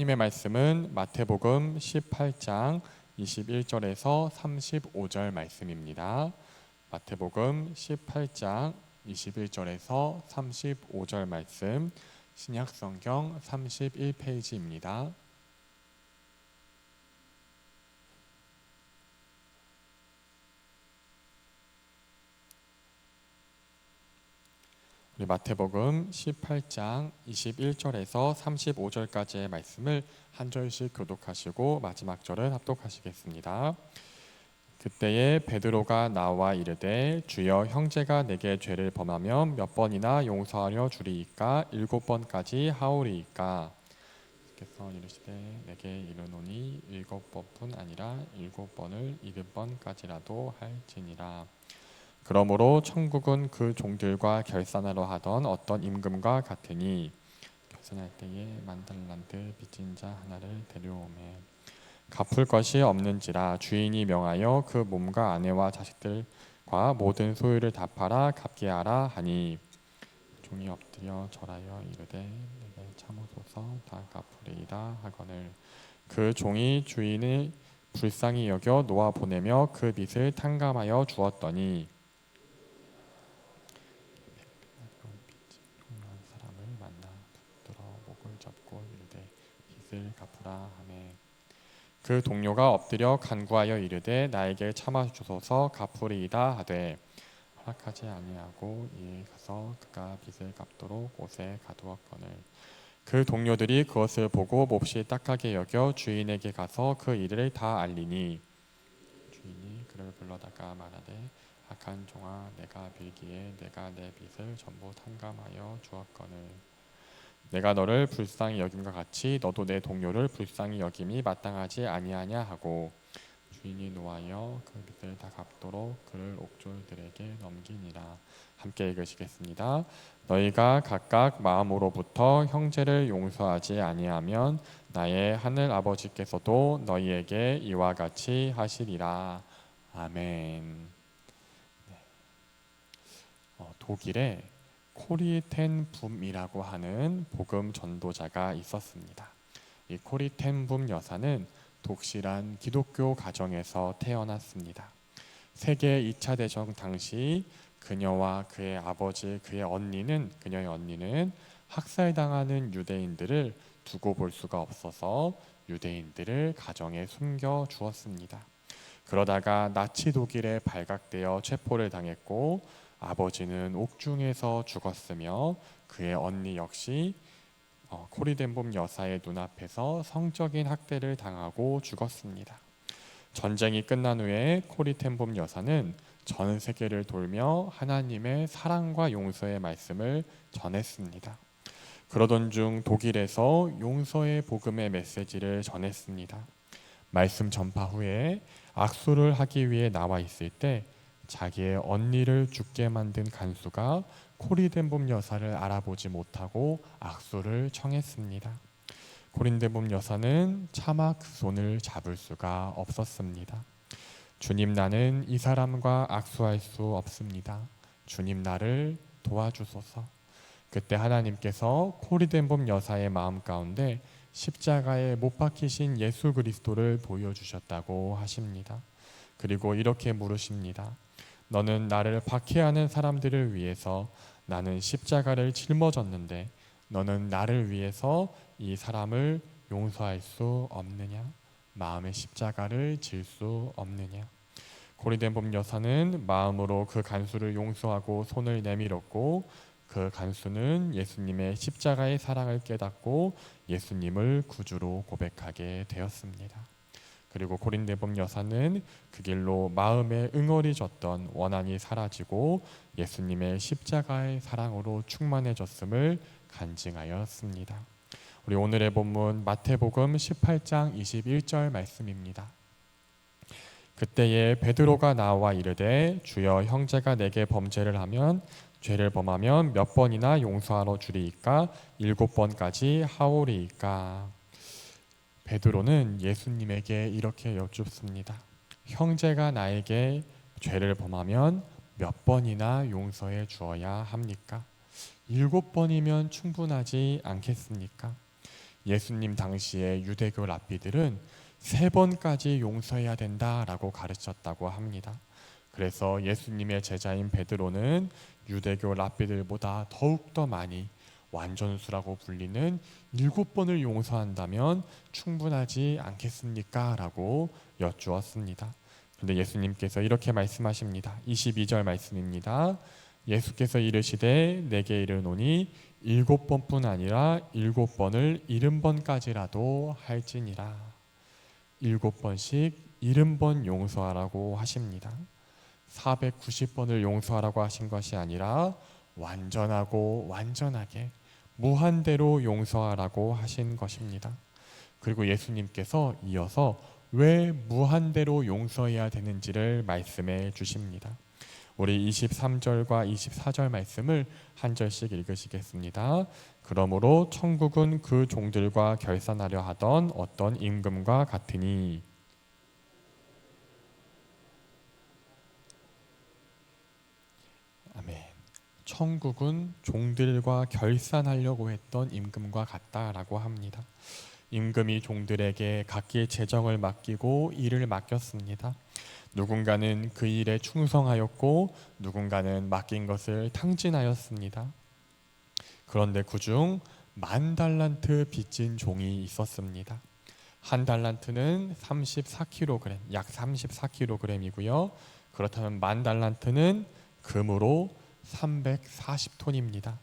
하나님의 말씀은 마태복음 18장 21절에서 35절 말씀입니다. 마태복음 18장 21절에서 35절 말씀, 신약성경 31페이지입니다. 우리 마태복음 18장 21절에서 35절까지의 말씀을 한 절씩 교독하시고 마지막 절은 합독하시겠습니다. 그때에 베드로가 나와 이르되 주여 형제가 내게 죄를 범하면 몇 번이나 용서하려 주리이까 7번까지 하오리이까. 께서 이르시되 내게 이르노니 7번뿐 아니라 7번을 70번까지라도 할지니라. 그러므로 천국은 그 종들과 결산하러 하던 어떤 임금과 같으니 결산할 때에 만달란트 빚진 자 하나를 데려오매 갚을 것이 없는지라 주인이 명하여 그 몸과 아내와 자식들과 모든 소유를 다 팔아 갚게 하라 하니 종이 엎드려 절하여 이르되 내게 참으소서 다 갚으리이다 하거늘 그 종이 주인을 불쌍히 여겨 놓아 보내며 그 빚을 탕감하여 주었더니 빚을 갚으라 하매 그 동료가 엎드려 간구하여 이르되 나에게 참아 주소서 갚으리이다 하되 허락하지 아니하고 이에 가서 그가 빚을 갚도록 옷에 가두었거늘 그 동료들이 그것을 보고 몹시 딱하게 여겨 주인에게 가서 그 일을 다 알리니 주인이 그를 불러다가 말하되 악한 종아 내가 빌기에 내가 내 빚을 전부 탕감하여 주었거늘 내가 너를 불쌍히 여김과 같이 너도 내 동료를 불쌍히 여김이 마땅하지 아니하냐 하고 주인이 노하여 그 빚을 다 갚도록 그를 옥졸들에게 넘기니라. 함께 읽으시겠습니다. 너희가 각각 마음으로부터 형제를 용서하지 아니하면 나의 하늘 아버지께서도 너희에게 이와 같이 하시리라. 아멘. 독일에 코리텐붐이라고 하는 복음 전도자가 있었습니다. 이 코리텐붐 여사는 독실한 기독교 가정에서 태어났습니다. 세계 2차 대전 당시 그녀와 그의 아버지, 그녀의 언니는 학살당하는 유대인들을 두고 볼 수가 없어서 유대인들을 가정에 숨겨 주었습니다. 그러다가 나치 독일에 발각되어 체포를 당했고 아버지는 옥중에서 죽었으며 그의 언니 역시 코리텐붐 여사의 눈앞에서 성적인 학대를 당하고 죽었습니다. 전쟁이 끝난 후에 코리텐붐 여사는 전 세계를 돌며 하나님의 사랑과 용서의 말씀을 전했습니다. 그러던 중 독일에서 용서의 복음의 메시지를 전했습니다. 말씀 전파 후에 악수를 하기 위해 나와 있을 때 자기의 언니를 죽게 만든 간수가 코리텐붐 여사를 알아보지 못하고 악수를 청했습니다. 코리텐붐 여사는 차마 그 손을 잡을 수가 없었습니다. 주님, 나는 이 사람과 악수할 수 없습니다. 주님, 나를 도와주소서. 그때 하나님께서 코리텐붐 여사의 마음 가운데 십자가에 못 박히신 예수 그리스도를 보여주셨다고 하십니다. 그리고 이렇게 물으십니다. 너는 나를 박해하는 사람들을 위해서 나는 십자가를 짊어졌는데 너는 나를 위해서 이 사람을 용서할 수 없느냐? 마음의 십자가를 질 수 없느냐? 코리텐붐 여사는 마음으로 그 간수를 용서하고 손을 내밀었고 그 간수는 예수님의 십자가의 사랑을 깨닫고 예수님을 구주로 고백하게 되었습니다. 그리고 코리텐붐 여사는 그 길로 마음에 응어리 졌던 원한이 사라지고 예수님의 십자가의 사랑으로 충만해졌음을 간증하였습니다. 우리 오늘의 본문 마태복음 18장 21절 말씀입니다. 그때에 베드로가 나와 이르되 주여 형제가 내게 범죄를 하면 죄를 범하면 몇 번이나 용서하러 주리이까 7번까지 하오리이까. 베드로는 예수님에게 이렇게 여쭙습니다. 형제가 나에게 죄를 범하면 몇 번이나 용서해 주어야 합니까? 7번이면 충분하지 않겠습니까? 예수님 당시에 유대교 랍비들은 3번까지 용서해야 된다라고 가르쳤다고 합니다. 그래서 예수님의 제자인 베드로는 유대교 랍비들보다 더욱더 많이 완전수라고 불리는 7번을 용서한다면 충분하지 않겠습니까? 라고 여쭈었습니다. 그런데 예수님께서 이렇게 말씀하십니다. 22절 말씀입니다. 예수께서 이르시되 내게 이르노니 7번뿐 아니라 7번을 70번까지라도 할지니라. 7번씩 70번 용서하라고 하십니다. 490번을 용서하라고 하신 것이 아니라 완전하고 완전하게 무한대로 용서하라고 하신 것입니다. 그리고 예수님께서 이어서 왜 무한대로 용서해야 되는지를 말씀해 주십니다. 우리 23절과 24절 말씀을 한 절씩 읽으시겠습니다. 그러므로 천국은 그 종들과 결산하려 하던 어떤 임금과 같으니. 아멘. 천국은 종들과 결산하려고 했던 임금과 같다라고 합니다. 임금이 종들에게 각기 재정을 맡기고 일을 맡겼습니다. 누군가는 그 일에 충성하였고 누군가는 맡긴 것을 탕진하였습니다. 그런데 그중 10,000달란트 빚진 종이 있었습니다. 한 달란트는 34kg, 약 34kg이고요. 그렇다면 10,000달란트는 금으로 340톤입니다.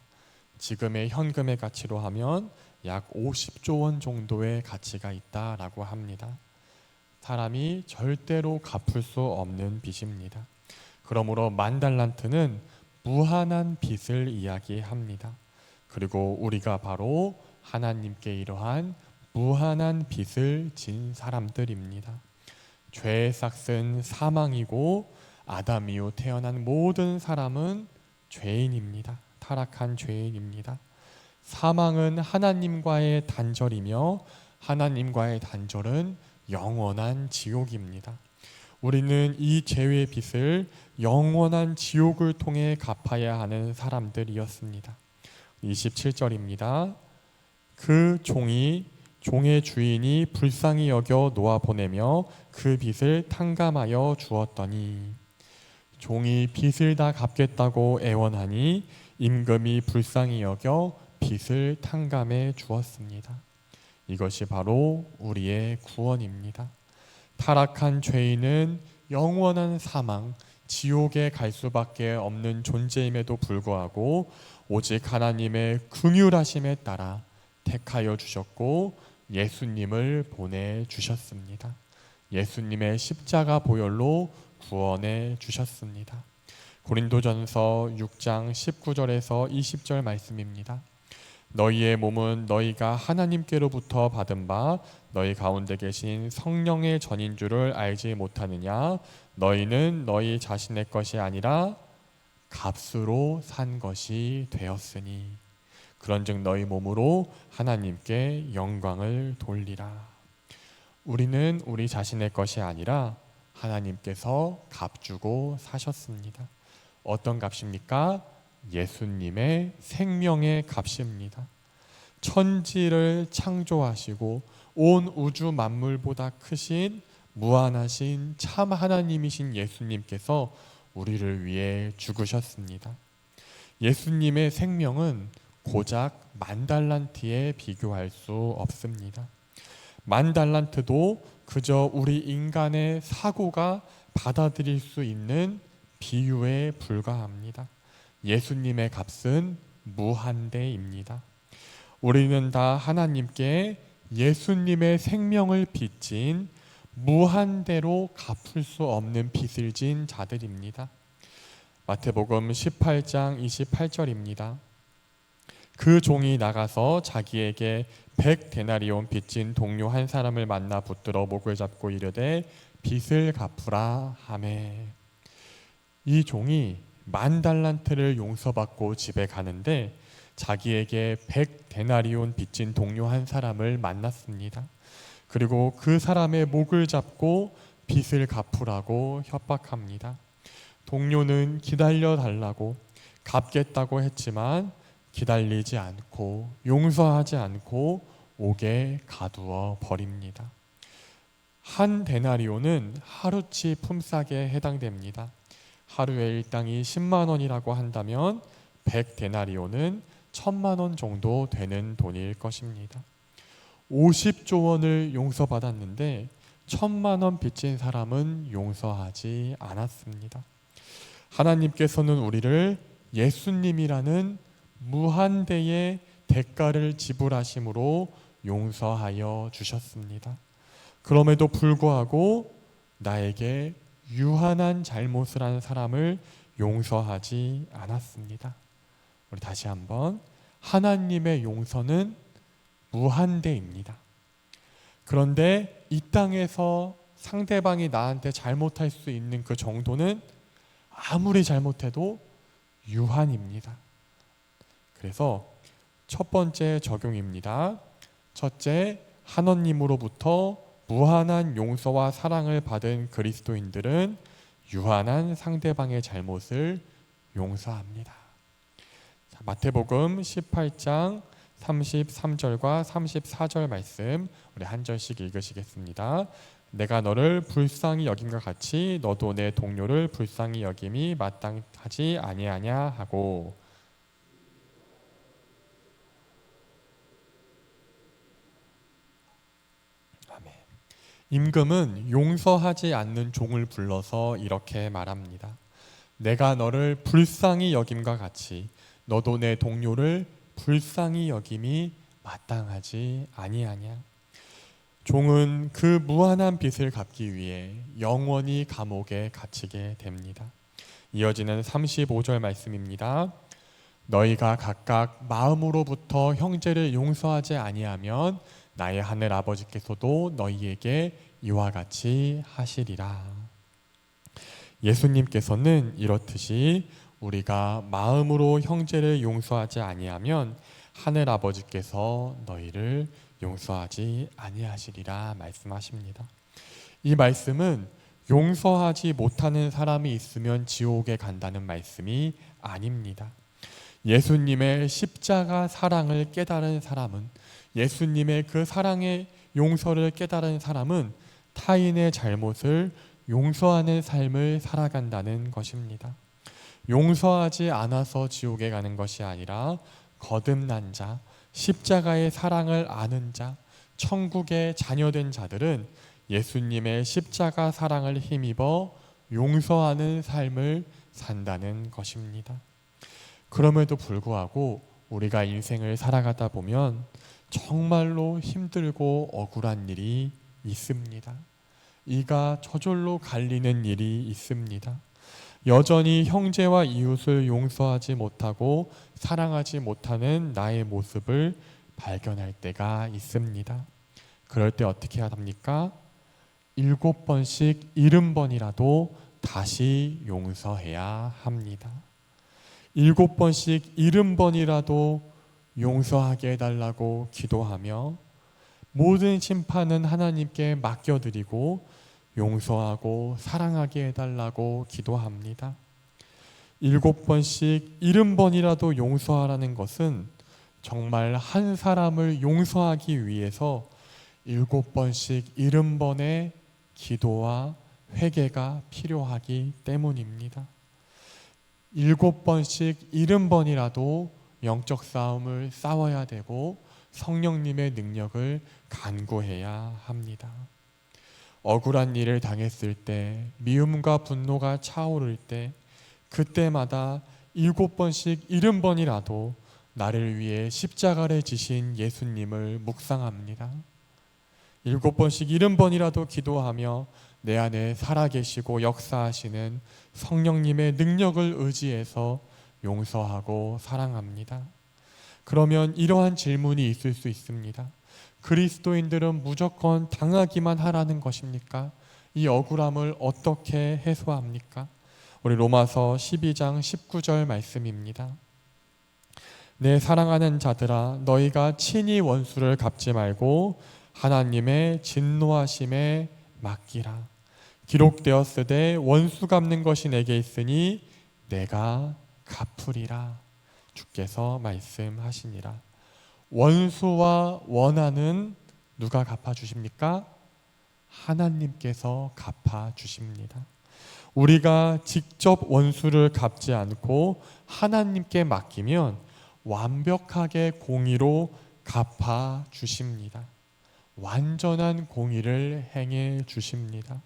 지금의 현금의 가치로 하면 약 50조 원 정도의 가치가 있다라고 합니다. 사람이 절대로 갚을 수 없는 빚입니다. 그러므로 10,000달란트는 무한한 빚을 이야기합니다. 그리고 우리가 바로 하나님께 이러한 무한한 빚을 진 사람들입니다. 죄의 삭은 사망이고 아담 이후 태어난 모든 사람은 죄인입니다. 타락한 죄인입니다. 사망은 하나님과의 단절이며 하나님과의 단절은 영원한 지옥입니다. 우리는 이 죄의 빚을 영원한 지옥을 통해 갚아야 하는 사람들이었습니다. 27절입니다. 그 종의 주인이 불쌍히 여겨 놓아보내며 그 빚을 탕감하여 주었더니, 종이 빚을 다 갚겠다고 애원하니 임금이 불쌍히 여겨 빚을 탕감해 주었습니다. 이것이 바로 우리의 구원입니다. 타락한 죄인은 영원한 사망, 지옥에 갈 수밖에 없는 존재임에도 불구하고 오직 하나님의 긍휼하심에 따라 택하여 주셨고 예수님을 보내주셨습니다. 예수님의 십자가 보혈로 구원해 주셨습니다. 고린도전서 6장 19절에서 20절 말씀입니다. 너희의 몸은 너희가 하나님께로부터 받은 바 너희 가운데 계신 성령의 전인 줄을 알지 못하느냐? 너희는 너희 자신의 것이 아니라 값으로 산 것이 되었으니 그런즉 너희 몸으로 하나님께 영광을 돌리라. 우리는 우리 자신의 것이 아니라 하나님께서 값주고 사셨습니다. 어떤 값입니까? 예수님의 생명의 값입니다. 천지를 창조하시고 온 우주 만물보다 크신 무한하신 참 하나님이신 예수님께서 우리를 위해 죽으셨습니다. 예수님의 생명은 고작 10,000달란트에 비교할 수 없습니다. 10,000달란트도 그저 우리 인간의 사고가 받아들일 수 있는 비유에 불과합니다. 예수님의 값은 무한대입니다. 우리는 다 하나님께 예수님의 생명을 빚진 무한대로 갚을 수 없는 빚을 진 자들입니다. 마태복음 18장 28절입니다. 그 종이 나가서 자기에게 100데나리온 빚진 동료 한 사람을 만나 붙들어 목을 잡고 이르되 빚을 갚으라 하매. 이 종이 10,000달란트를 용서받고 집에 가는데 자기에게 100데나리온 빚진 동료 한 사람을 만났습니다. 그리고 그 사람의 목을 잡고 빚을 갚으라고 협박합니다. 동료는 기다려 달라고 갚겠다고 했지만 기다리지 않고 용서하지 않고 옥에 가두어 버립니다. 한 데나리오는 하루치 품삯에 해당됩니다. 하루의 일당이 10만 원이라고 한다면 100데나리오는 1000만 원 정도 되는 돈일 것입니다. 50조 원을 용서받았는데 1000만 원 빚진 사람은 용서하지 않았습니다. 하나님께서는 우리를 예수님이라는 무한대의 대가를 지불하심으로 용서하여 주셨습니다. 그럼에도 불구하고 나에게 유한한 잘못을 한 사람을 용서하지 않았습니다. 우리 다시 한번, 하나님의 용서는 무한대입니다. 그런데 이 땅에서 상대방이 나한테 잘못할 수 있는 그 정도는 아무리 잘못해도 유한입니다. 그래서 첫 번째 적용입니다. 첫째, 하나님으로부터 무한한 용서와 사랑을 받은 그리스도인들은 유한한 상대방의 잘못을 용서합니다. 자, 마태복음 18장 33절과 34절 말씀 우리 한 절씩 읽으시겠습니다. 내가 너를 불쌍히 여김과 같이 너도 내 동료를 불쌍히 여김이 마땅하지 아니하냐 하고, 아멘. 임금은 용서하지 않는 종을 불러서 이렇게 말합니다. 내가 너를 불쌍히 여김과 같이 너도 내 동료를 불쌍히 여김이 마땅하지 아니하냐. 종은 그 무한한 빚을 갚기 위해 영원히 감옥에 갇히게 됩니다. 이어지는 35절 말씀입니다. 너희가 각각 마음으로부터 형제를 용서하지 아니하면 나의 하늘 아버지께서도 너희에게 이와 같이 하시리라. 예수님께서는 이렇듯이 우리가 마음으로 형제를 용서하지 아니하면 하늘 아버지께서 너희를 용서하지 아니하시리라 말씀하십니다. 이 말씀은 용서하지 못하는 사람이 있으면 지옥에 간다는 말씀이 아닙니다. 예수님의 십자가 사랑을 깨달은 사람은, 예수님의 그 사랑의 용서를 깨달은 사람은 타인의 잘못을 용서하는 삶을 살아간다는 것입니다. 용서하지 않아서 지옥에 가는 것이 아니라 거듭난 자, 십자가의 사랑을 아는 자, 천국의 자녀된 자들은 예수님의 십자가 사랑을 힘입어 용서하는 삶을 산다는 것입니다. 그럼에도 불구하고 우리가 인생을 살아가다 보면 정말로 힘들고 억울한 일이 있습니다. 이가 저절로 갈리는 일이 있습니다. 여전히 형제와 이웃을 용서하지 못하고 사랑하지 못하는 나의 모습을 발견할 때가 있습니다. 그럴 때 어떻게 해야 합니까? 7번씩 70번이라도 다시 용서해야 합니다. 7번씩 70번이라도 용서하게 해달라고 기도하며 모든 심판은 하나님께 맡겨드리고 용서하고 사랑하게 해달라고 기도합니다. 7번씩 70번이라도 용서하라는 것은 정말 한 사람을 용서하기 위해서 7번씩 70번의 기도와 회개가 필요하기 때문입니다. 7번씩 70번이라도 영적 싸움을 싸워야 되고 성령님의 능력을 간구해야 합니다. 억울한 일을 당했을 때, 미움과 분노가 차오를 때, 그때마다 7번씩 70번이라도 나를 위해 십자가를 지신 예수님을 묵상합니다. 7번씩 70번이라도 기도하며 내 안에 살아계시고 역사하시는 성령님의 능력을 의지해서 용서하고 사랑합니다. 그러면 이러한 질문이 있을 수 있습니다. 그리스도인들은 무조건 당하기만 하라는 것입니까? 이 억울함을 어떻게 해소합니까? 우리 로마서 12장 19절 말씀입니다. 내 사랑하는 자들아, 너희가 친히 원수를 갚지 말고 하나님의 진노하심에 맡기라. 기록되었으되 원수 갚는 것이 내게 있으니 내가 갚으리라. 주께서 말씀하시니라. 원수와 원한은 누가 갚아주십니까? 하나님께서 갚아주십니다. 우리가 직접 원수를 갚지 않고 하나님께 맡기면 완벽하게 공의로 갚아주십니다. 완전한 공의를 행해 주십니다.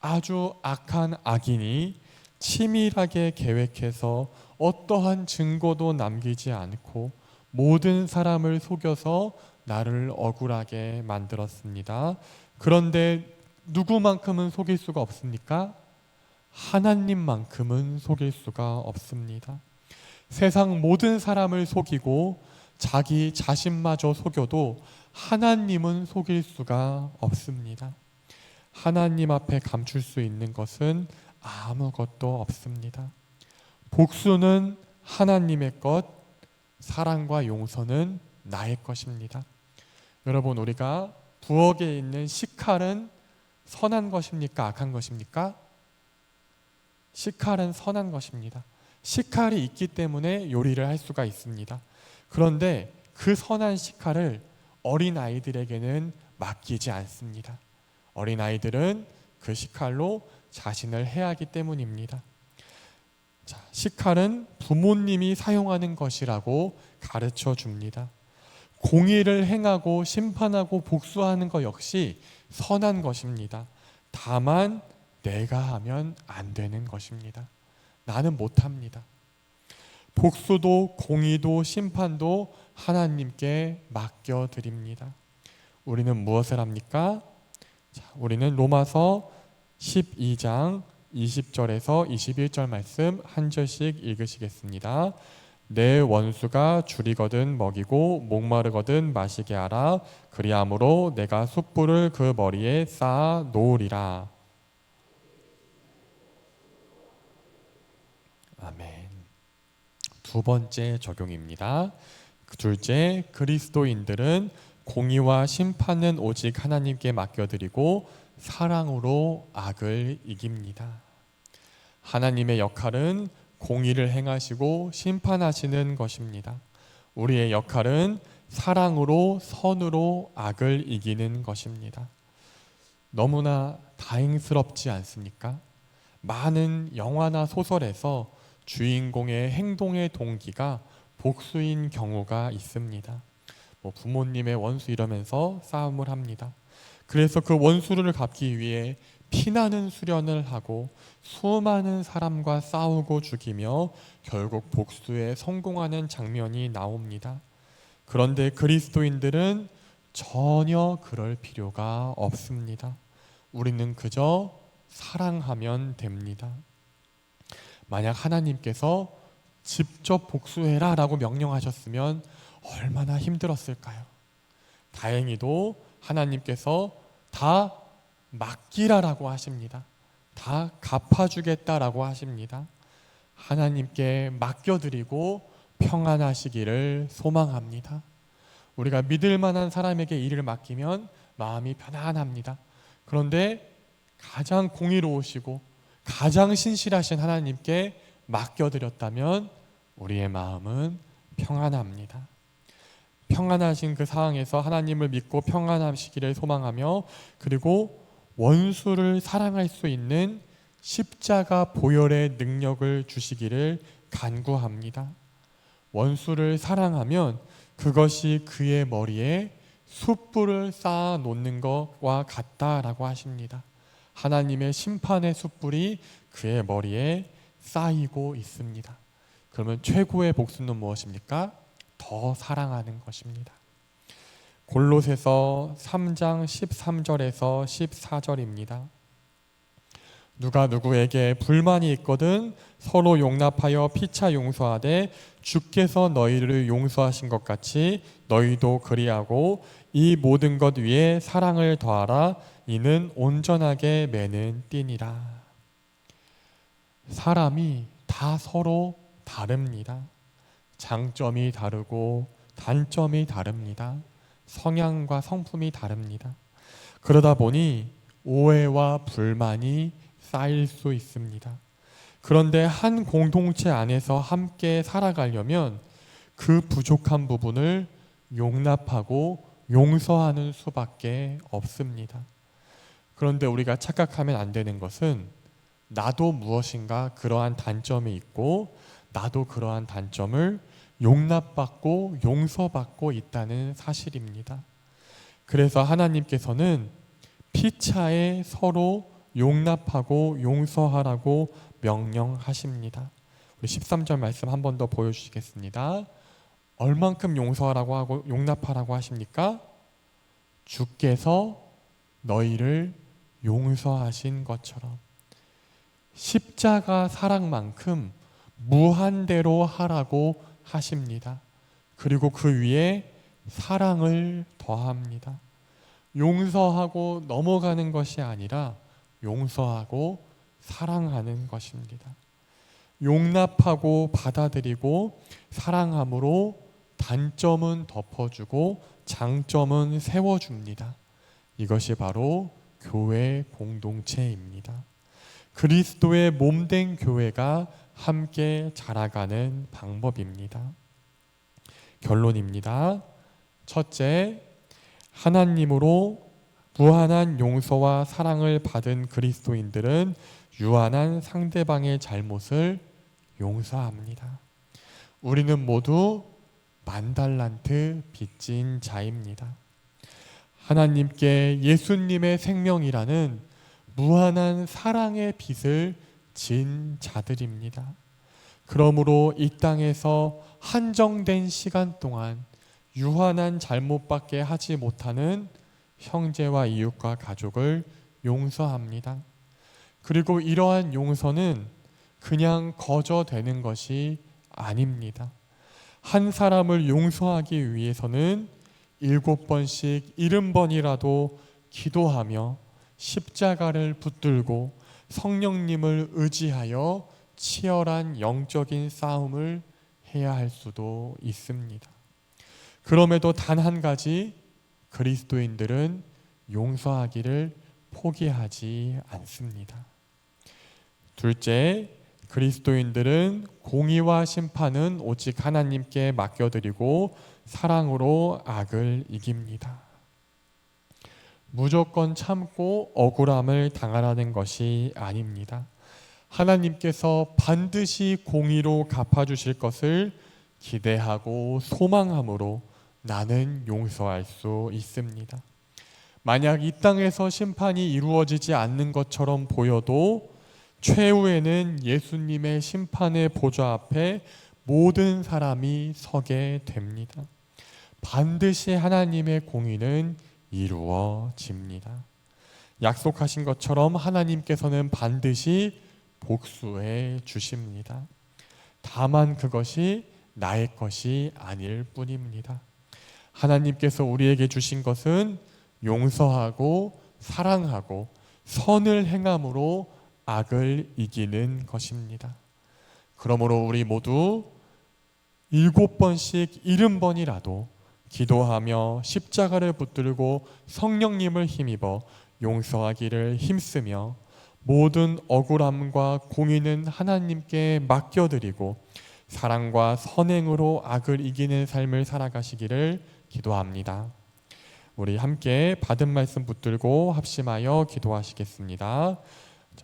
아주 악한 악인이 치밀하게 계획해서 어떠한 증거도 남기지 않고 모든 사람을 속여서 나를 억울하게 만들었습니다. 그런데 누구만큼은 속일 수가 없습니까? 하나님만큼은 속일 수가 없습니다. 세상 모든 사람을 속이고 자기 자신마저 속여도 하나님은 속일 수가 없습니다. 하나님 앞에 감출 수 있는 것은 아무것도 없습니다. 복수는 하나님의 것, 사랑과 용서는 나의 것입니다. 여러분, 우리가 부엌에 있는 식칼은 선한 것입니까? 악한 것입니까? 식칼은 선한 것입니다. 식칼이 있기 때문에 요리를 할 수가 있습니다. 그런데 그 선한 식칼을 어린아이들에게는 맡기지 않습니다. 어린아이들은 그 식칼로 자신을 해하기 때문입니다. 자, 식칼은 부모님이 사용하는 것이라고 가르쳐 줍니다. 공의를 행하고 심판하고 복수하는 것 역시 선한 것입니다. 다만 내가 하면 안 되는 것입니다. 나는 못합니다. 복수도 공의도 심판도 하나님께 맡겨드립니다. 우리는 무엇을 합니까? 자, 우리는 로마서 12장 20절에서 21절 말씀 한 절씩 읽으시겠습니다. 내 원수가 줄이거든 먹이고 목마르거든 마시게 하라. 그리함으로 내가 숯불을 그 머리에 쌓아 놓으리라. 아멘. 두 번째 적용입니다. 둘째, 그리스도인들은 공의와 심판은 오직 하나님께 맡겨드리고 사랑으로 악을 이깁니다. 하나님의 역할은 공의를 행하시고 심판하시는 것입니다. 우리의 역할은 사랑으로 선으로 악을 이기는 것입니다. 너무나 다행스럽지 않습니까? 많은 영화나 소설에서 주인공의 행동의 동기가 복수인 경우가 있습니다. 부모님의 원수 이러면서 싸움을 합니다. 그래서 그 원수를 갚기 위해 피나는 수련을 하고 수많은 사람과 싸우고 죽이며 결국 복수에 성공하는 장면이 나옵니다. 그런데 그리스도인들은 전혀 그럴 필요가 없습니다. 우리는 그저 사랑하면 됩니다. 만약 하나님께서 직접 복수해라 라고 명령하셨으면 얼마나 힘들었을까요? 다행히도 하나님께서 다 맡기라라고 하십니다. 다 갚아주겠다라고 하십니다. 하나님께 맡겨드리고 평안하시기를 소망합니다. 우리가 믿을 만한 사람에게 일을 맡기면 마음이 편안합니다. 그런데 가장 공의로우시고 가장 신실하신 하나님께 맡겨드렸다면 우리의 마음은 평안합니다. 평안하신 그 상황에서 하나님을 믿고 평안하시기를 소망하며, 그리고 원수를 사랑할 수 있는 십자가 보혈의 능력을 주시기를 간구합니다. 원수를 사랑하면 그것이 그의 머리에 숯불을 쌓아 놓는 것과 같다라고 하십니다. 하나님의 심판의 숯불이 그의 머리에 쌓이고 있습니다. 그러면 최고의 복수는 무엇입니까? 더 사랑하는 것입니다. 골로새서 3장 13절에서 14절입니다. 누가 누구에게 불만이 있거든 서로 용납하여 피차 용서하되 주께서 너희를 용서하신 것 같이 너희도 그리하고 이 모든 것 위에 사랑을 더하라. 이는 온전하게 매는 띠니라. 사람이 다 서로 다릅니다. 장점이 다르고 단점이 다릅니다. 성향과 성품이 다릅니다. 그러다 보니 오해와 불만이 쌓일 수 있습니다. 그런데 한 공동체 안에서 함께 살아가려면 그 부족한 부분을 용납하고 용서하는 수밖에 없습니다. 그런데 우리가 착각하면 안 되는 것은 나도 무엇인가 그러한 단점이 있고 나도 그러한 단점을 용납받고 용서받고 있다는 사실입니다. 그래서 하나님께서는 피차에 서로 용납하고 용서하라고 명령하십니다. 우리 13절 말씀 한 번 더 보여주시겠습니다. 얼만큼 용서하라고 하고 용납하라고 하십니까? 주께서 너희를 용서하신 것처럼. 십자가 사랑만큼 무한대로 하라고 하십니다. 그리고 그 위에 사랑을 더합니다. 용서하고 넘어가는 것이 아니라 용서하고 사랑하는 것입니다. 용납하고 받아들이고 사랑함으로 단점은 덮어주고 장점은 세워줍니다. 이것이 바로 교회 공동체입니다. 그리스도의 몸된 교회가 함께 자라가는 방법입니다. 결론입니다. 첫째, 하나님으로 무한한 용서와 사랑을 받은 그리스도인들은 유한한 상대방의 잘못을 용서합니다. 우리는 모두 만달란트 빚진 자입니다. 하나님께 예수님의 생명이라는 무한한 사랑의 빚을 진 자들입니다. 그러므로 이 땅에서 한정된 시간 동안 유한한 잘못밖에 하지 못하는 형제와 이웃과 가족을 용서합니다. 그리고 이러한 용서는 그냥 거저되는 것이 아닙니다. 한 사람을 용서하기 위해서는 7번씩 70번이라도 기도하며 십자가를 붙들고 성령님을 의지하여 치열한 영적인 싸움을 해야 할 수도 있습니다. 그럼에도 단 한 가지, 그리스도인들은 용서하기를 포기하지 않습니다. 둘째, 그리스도인들은 공의와 심판은 오직 하나님께 맡겨드리고 사랑으로 악을 이깁니다. 무조건 참고 억울함을 당하라는 것이 아닙니다. 하나님께서 반드시 공의로 갚아주실 것을 기대하고 소망함으로 나는 용서할 수 있습니다. 만약 이 땅에서 심판이 이루어지지 않는 것처럼 보여도 최후에는 예수님의 심판의 보좌 앞에 모든 사람이 서게 됩니다. 반드시 하나님의 공의는 이루어집니다. 약속하신 것처럼 하나님께서는 반드시 복수해 주십니다. 다만 그것이 나의 것이 아닐 뿐입니다. 하나님께서 우리에게 주신 것은 용서하고 사랑하고 선을 행함으로 악을 이기는 것입니다. 그러므로 우리 모두 7번씩 70번이라도 기도하며 십자가를 붙들고 성령님을 힘입어 용서하기를 힘쓰며 모든 억울함과 공의는 하나님께 맡겨드리고 사랑과 선행으로 악을 이기는 삶을 살아가시기를 기도합니다. 우리 함께 받은 말씀 붙들고 합심하여 기도하시겠습니다.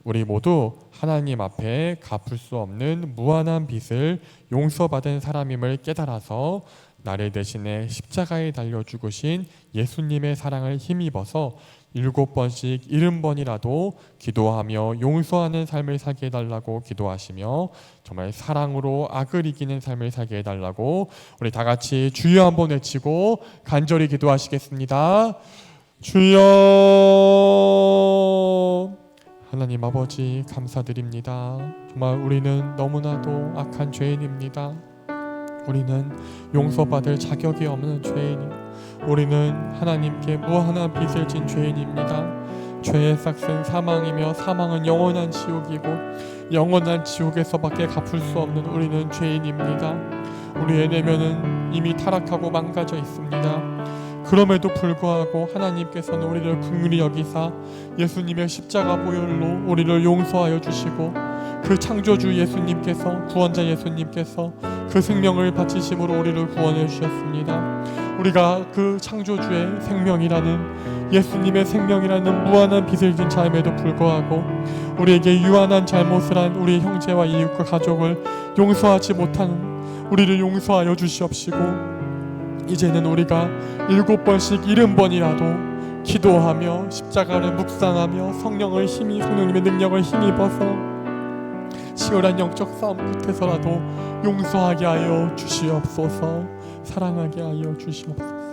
우리 모두 하나님 앞에 갚을 수 없는 무한한 빚을 용서받은 사람임을 깨달아서 나를 대신해 십자가에 달려 죽으신 예수님의 사랑을 힘입어서 7번씩 70번이라도 기도하며 용서하는 삶을 살게 해달라고 기도하시며 정말 사랑으로 악을 이기는 삶을 살게 해달라고 우리 다 같이 주여 한번 외치고 간절히 기도하시겠습니다. 주여. 하나님 아버지 감사드립니다. 정말 우리는 너무나도 악한 죄인입니다. 우리는 용서받을 자격이 없는 죄인이고 우리는 하나님께 무한한 빚을 진 죄인입니다. 죄의 삭은 사망이며 사망은 영원한 지옥이고 영원한 지옥에서밖에 갚을 수 없는 우리는 죄인입니다. 우리의 내면은 이미 타락하고 망가져 있습니다. 그럼에도 불구하고 하나님께서는 우리를 긍휼히 여기사 예수님의 십자가 보혈로 우리를 용서하여 주시고 그 창조주 예수님께서 구원자 예수님께서 그 생명을 바치심으로 우리를 구원해 주셨습니다. 우리가 그 창조주의 생명이라는 예수님의 생명이라는 무한한 빛을 진 자임에도 불구하고 우리에게 유한한 잘못을 한 우리 형제와 이웃과 가족을 용서하지 못하는 우리를 용서하여 주시옵시고, 이제는 우리가 7번씩 70번이라도 기도하며 십자가를 묵상하며 성령님의 능력을 힘입어서 치열한 영적 싸움 끝에서라도 용서하게 하여 주시옵소서. 사랑하게 하여 주시옵소서.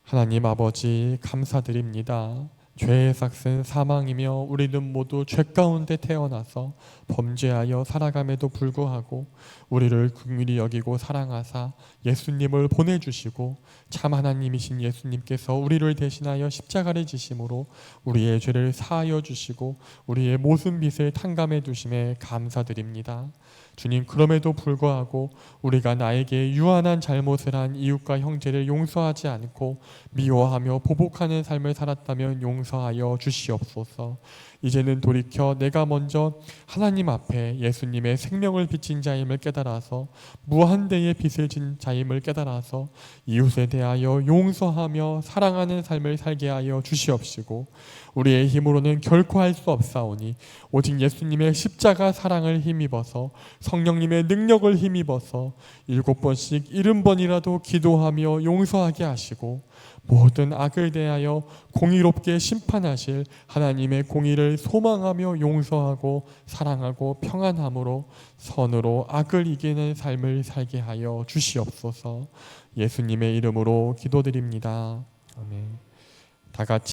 하나님 아버지, 감사드립니다. 죄의 삭은 사망이며 우리는 모두 죄 가운데 태어나서 범죄하여 살아감에도 불구하고 우리를 긍휼히 여기고 사랑하사 예수님을 보내주시고 참 하나님이신 예수님께서 우리를 대신하여 십자가를 지심으로 우리의 죄를 사하여 주시고 우리의 모든 빚을 탕감해 두심에 감사드립니다. 주님, 그럼에도 불구하고 우리가 나에게 유한한 잘못을 한 이웃과 형제를 용서하지 않고 미워하며 보복하는 삶을 살았다면 용서하여 주시옵소서. 이제는 돌이켜 내가 먼저 하나님 앞에 예수님의 생명을 비친 자임을 깨달아서 무한대의 빛을 진 자임을 깨달아서 이웃에 대하여 용서하며 사랑하는 삶을 살게 하여 주시옵시고, 우리의 힘으로는 결코 할 수 없사오니 오직 예수님의 십자가 사랑을 힘입어서 성령님의 능력을 힘입어서 7번씩 70번이라도 기도하며 용서하게 하시고 모든 악을 대하여 공의롭게 심판하실 하나님의 공의를 소망하며 용서하고 사랑하고 평안함으로 선으로 악을 이기는 삶을 살게 하여 주시옵소서. 예수님의 이름으로 기도드립니다. 아멘. 다 같이